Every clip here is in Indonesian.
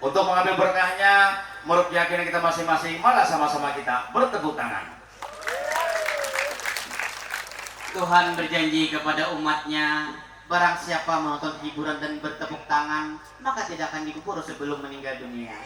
Untuk mengambil berkahnya, menurut keyakinan kita masing-masing, malah sama-sama kita bertepuk tangan. Tuhan berjanji kepada umatnya, barang siapa menonton hiburan dan bertepuk tangan, maka tidak akan dikubur sebelum meninggal dunia.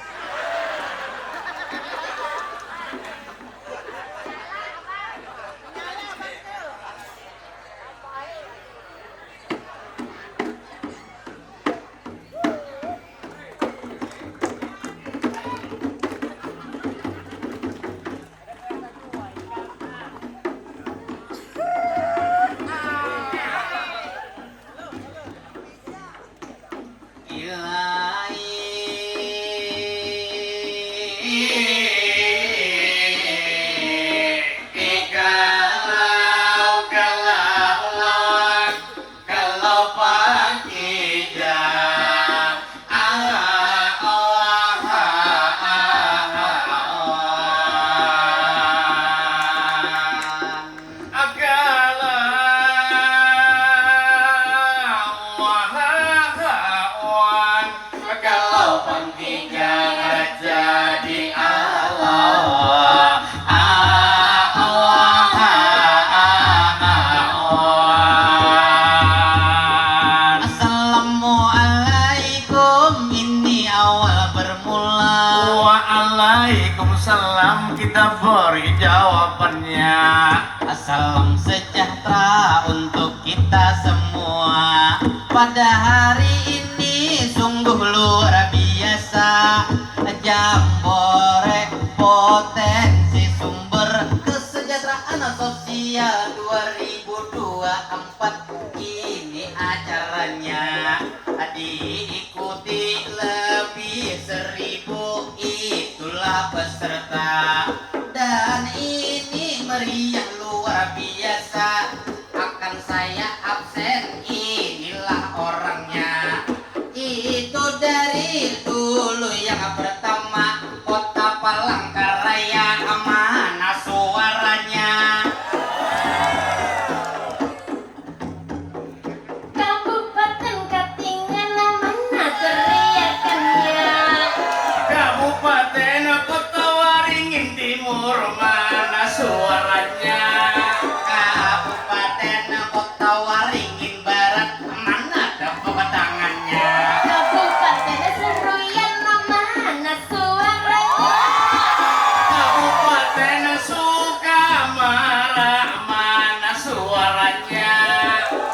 Waalaikumsalam, kita beri jawabannya. Salam sejahtera untuk kita semua. Pada hari ini sungguh luar biasa. Jambore potensi sumber kesejahteraan sosial 2024. Ini acaranya diikuti lebih 1000, itulah peserta. Dan ini meriah luar biasa. Akan saya absen, inilah orangnya. Itu dari dulu yang pertama, Kota Palangkaraya, mana suaranya? Kabupaten Katingan, mana teriakannya? Kabupaten Kota Waringin Timur, mana suaranya? Kabupaten Kota Waringin Barat, mana tepuk tangannya? Kabupaten Seruyan, mana suaranya? Kabupaten Sukamara, mana suaranya?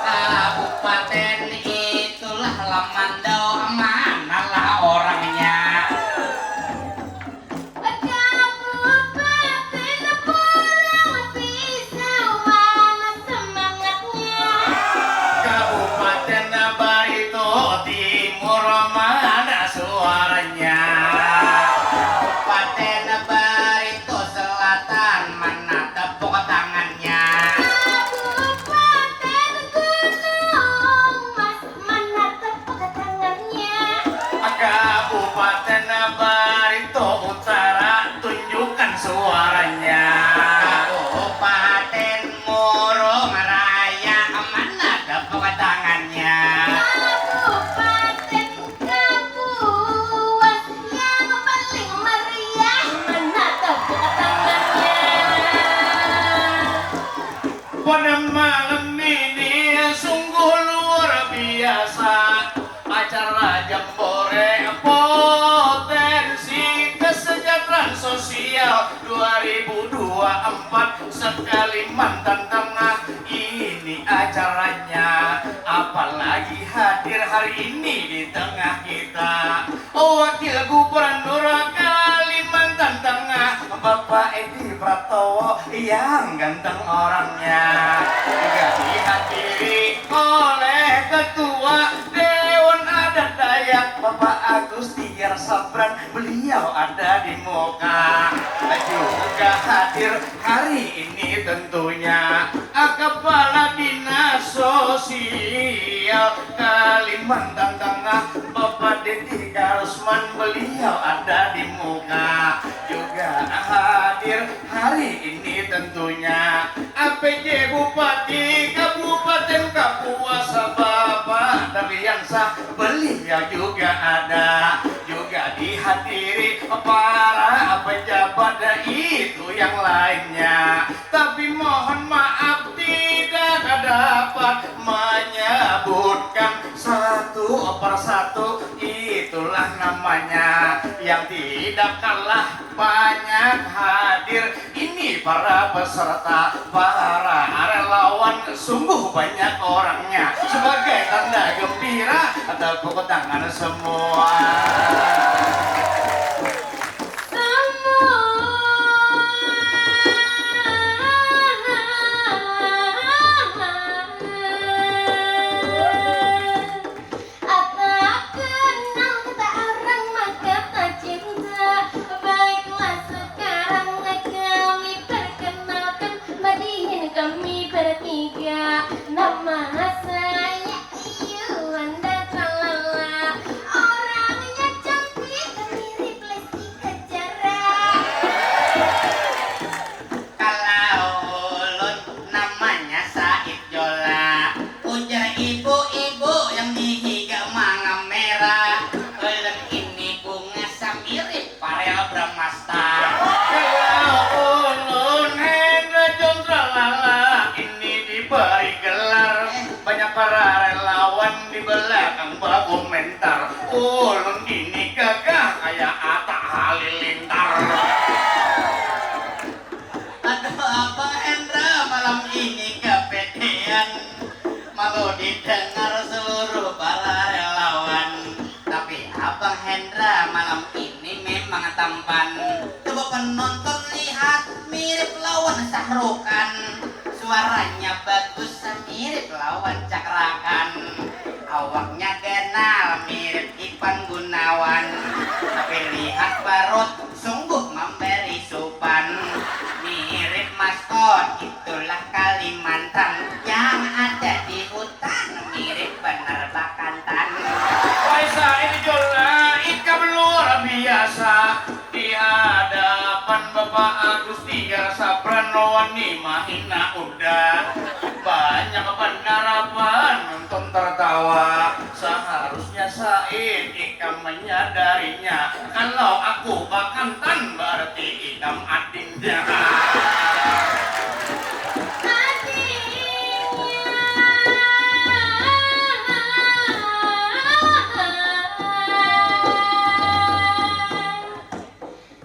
Kabupaten itulah Lamandau, manalah orangnya? Kabupaten Porong Pisau, mana semangatnya? Kabupaten Barito Timur, mana suaranya? Kabupaten Barito Selatan, mana tepuk tangannya? Kabupaten Gunung Mas, mana tepuk tangannya? Kabupaten Barito Utara, tunjukkan suaranya. Kabupaten Murung Raya, mana tepuk tangannya? Kabupaten Kapuas yang paling meriah, mana tepuk tangannya? Pada malam ini sungguh luar biasa, acara Jambore potensi kesejahteraan sosial 2024 sekalimantan tengah. Ini acaranya, apalagi hadir hari ini di tengah kita Wakil Gubernur Kalimantan Tengah, Bapak Edi Pratowo yang ganteng orangnya, juga dihadiri oleh Ketua Dewan Adat Dayak Bapak Agus Tiar Sabran, beliau ada di muka. Juga hadir hari ini tentunya Kepala Dinas Sosial Kalimantan Tengah Bapak Dedi Karsman, beliau ada di muka. Juga hadir hari ini tentunya APJ Bupati Kabupaten Kapuas Bapak Daryansa, beliau juga ada. Juga di dihadiri para pejabat itu yang lainnya. Tapi mohon maaf tidak dapat menyebutkan satu persatu, itulah namanya yang tidak kalah banyak hadir. Ini para peserta, para relawan, sungguh banyak orangnya. Sebagai tanda gembira, tepuk tangan semua. Kami bertiga, nama saya Iwan dan Tralala. Orangnya cantik, mirip Lesti Kejora. Kalau ulun namanya Said Jola, ujar ibu-ibu yang dihiga manga merah. Ulun ini bunga samirip Farel Bramasta. Kalau ulun Hendra John Tralala ini diberi gelar, banyak para relawan di belakang berkomentar. Ulun ini gagah kayak Atta Halilintar. Aduh Abang Hendra malam ini kepedean, malu didengar seluruh para relawan. Tapi Abang Hendra malam ini memang tampan. Coba penonton lihat, mirip lawan Sahrukan. Suaranya bagus, mirip lawan Cakrakan. Awaknya kenal, mirip Ipan Gunawan. Tapi lihat perut, sungguh memberi supan. Mirip maskot, itulah Kalimantan yang ada di hutan. Mirip bener Bakantan. Faisa ini Jola, ikam luar biasa. Di hadapan Bapak Agusti Sapranoani mahina udah. Banyak penerapan nonton tertawa. Seharusnya Said ikam menyadarinya. Kalau aku Bakantan berarti ikam adingnya.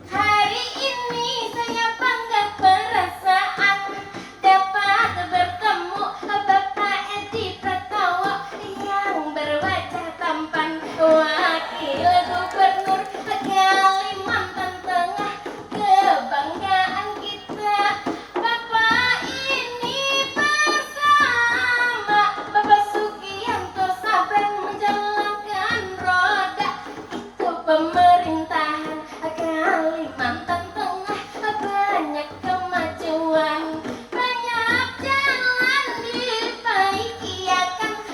Hari ini saya bangga perasaan dapat bertemu Bapak Edi Pratowo yang berwajah tampan, wakil gubernur Kalimantan Tengah, kebanggaan kita. Bapak ini bersama Bapak Sugianto Sabran menjalankan roda itu pemerintahan Kalimantan Tengah. Banyak kemajuan, banyak jalan diperbaiki,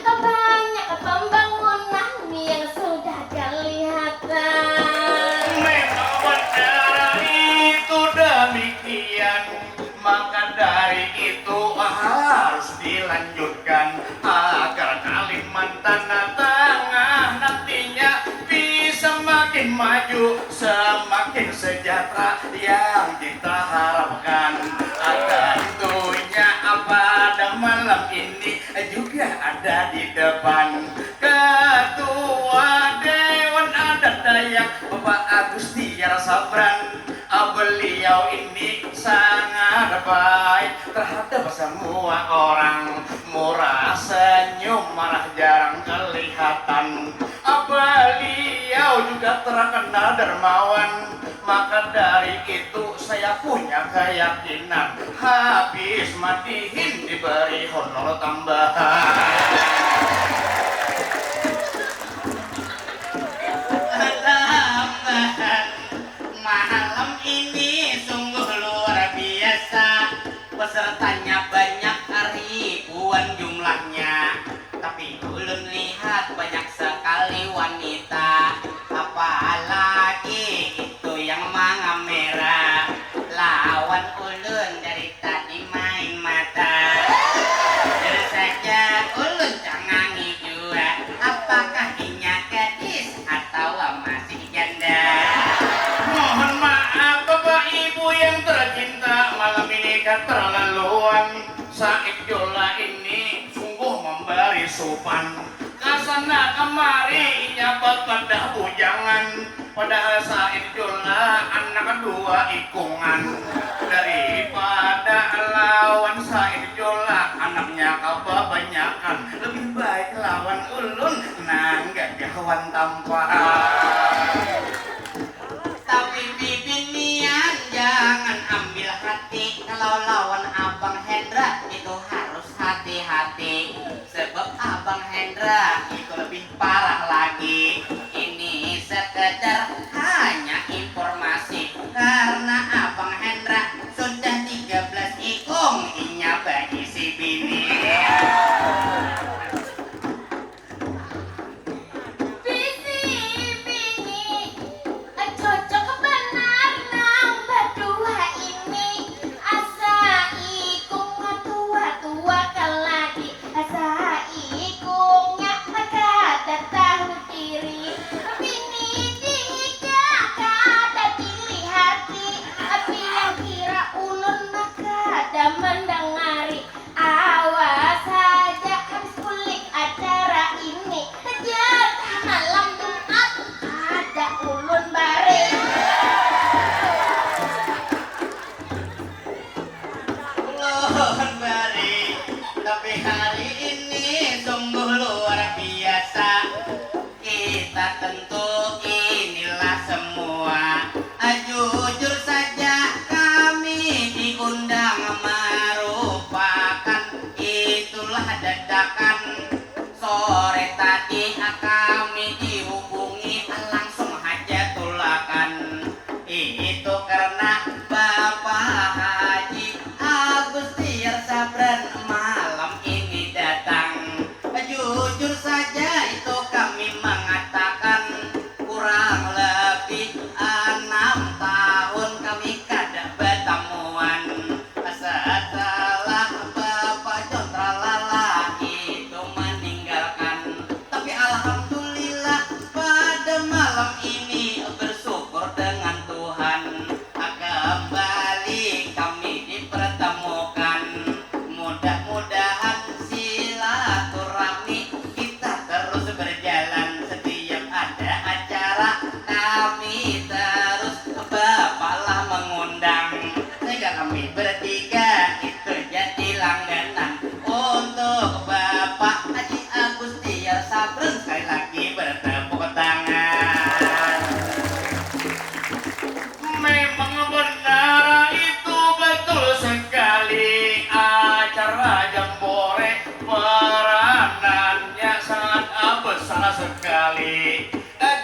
banyak pembangunan yang sudah kelihatan. Memang benar itu demikian, maka dari itu harus dilanjutkan agar Kalimantan Tengah nantinya bisa makin maju, semakin sejahtera yang kita harapkan. Tentunya pada malam ini juga ada di depan Ketua Dewan Adat Dayak Bapak Agusti Sabran. Beliau ini sangat baik terhadap semua orang, murah senyum malah jarang kelihatan. Beliau juga terkenal dermawan, maka dari itu saya punya keyakinan habis matihin diberi honor tambahan. Malam ini sungguh luar biasa. Pesertanya banyak, ribuan jumlahnya. Tapi ulun lihat banyak sekali wanita. Apalagi itu yang manga merah. Lawan ulun dari tadi main mata. Jadi saja ulun jangan keterlaluan. Said Jola ini sungguh memberi sopan. Kasana kemari nyabat pada bujangan. Padahal Said Jola anak dua ikungan. Daripada lawan Said Jola anaknya kebanyakan, lebih baik lawan ulun nangga kawan tampan. Tapi bibinian jangan ambil hati, kalau lawan Abang Hendra itu harus hati-hati. Sebab Abang Hendra itu lebih parah lagi. Ini sekedar hanya informasi, karena Abang Hendra sudah 13 ikung inya bagi si bini. Visi bini cocok benar nang berdua ini. Asa ikung tua-tua keladi, asa ikungnya kada tahu diri. Bini tiga kada pilih hati, tapi yang kira ulun kada mendengari. Awas saja habis kulik acara ini, jatah malam Jumat ada ulun bareng. Ulun bari, tapi hari ini sungguh luar biasa. Kita tentu inilah semua. Jujur saja kami diundang merupakan itulah dadakan. Sore tadi kami dihubungi langsung aja tulakan. Itu karena Bapak Haji Agustiar Sabran malam ini datang. Jujur saja itu kami mengatakan kurang lebih 6 tahun kami kada bertemuan. Setelah Bapak John Tralala itu meninggalkan. Tapi alhamdulillah pada malam ini bersyukur dengan Tuhan, kembali kami dipertemukan. Mudah-mudahan silaturahmi kita terus berjalan. Setiap ada acara kami terus bapaklah mengundang. Sehingga kami bertiga itu jadi langganan untuk Bapak Haji Agustiar Sabran. Sekali lagi bertepuk tangan. Memang benar itu betul sekali, acara jambore peranannya sangat besar sekali.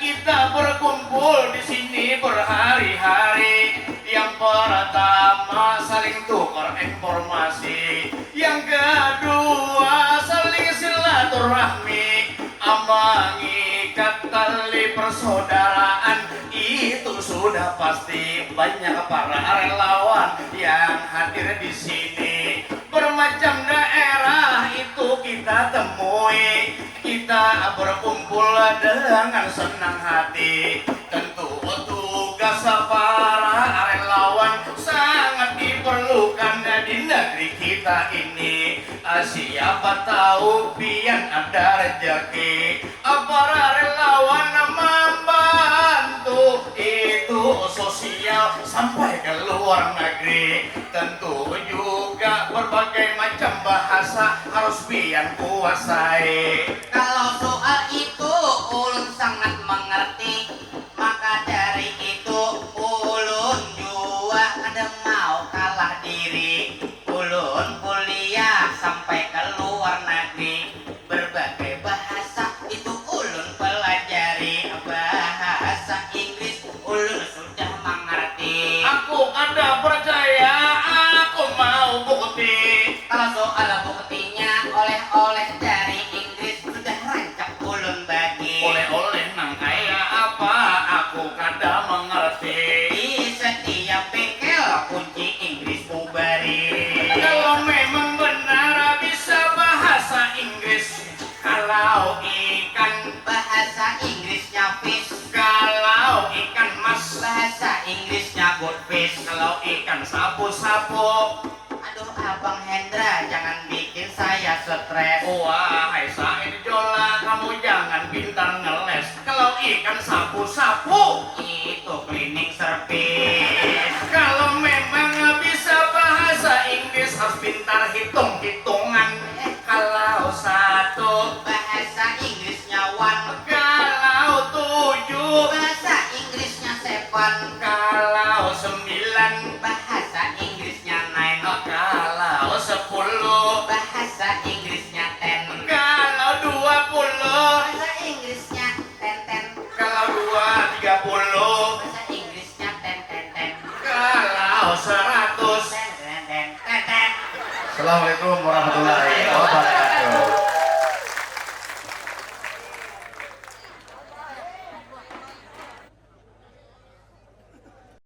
Kita berkumpul di sini berhari-hari. Yang pertama saling tukar informasi, yang kedua saling silaturahmi, mengikat tali persaudaraan. Itu sudah pasti banyak para relawan yang hadir di sini. Bermacam daerah itu kita temui, kita berkumpul dengan senang hati. Tentu tugas para relawan sangat diperlukan di negeri kita ini. Siapa tahu pian ada rezeki, para relawan membantu itu sosial sampai ke luar negeri. Tentu juga berbagai macam bahasa harus pian kuasai. Kalau soal itu ulun sangat mengerti, maka dari itu ulun juga ada mau kalah diri. Ulun kuliah sampai ke luar negeri, berbagai bahasa itu ulun pelajari. Bahasa Inggris ulun sudah mengerti. Aku ada percaya, aku mau bukti. Kalau soal buktinya oleh-oleh dari Inggris sudah rancak ulun bagi. Oleh-oleh nang kaya apa, aku kada mengerti. Di setiap bengkel kunci Inggris bari. Kalau memang benar bisa bahasa Inggris, kalau ikan, Bahasa Inggrisnya fish, kalau ikan mas, bahasa Inggrisnya goldfish. kalau ikan sapu-sapu, stres. Wah, Sain Jola, kamu jangan pintar ngeles. Kalau ikan sapu-sapu, Itu cleaning service. kalau memang bisa bahasa Inggris harus pintar hitung-hitungan. Kalau satu, Bahasa Inggrisnya one. kalau tujuh, Bahasa Inggrisnya seven. kalau sembilan, Bahasa Inggrisnya nine. kalau 10, Bahasa Inggrisnya ten. kalau 20, Bahasa Inggrisnya ten. kalau 30, Bahasa Inggrisnya ten. kalau 100. Ten. Assalamualaikum warahmatullahi wabarakatuh.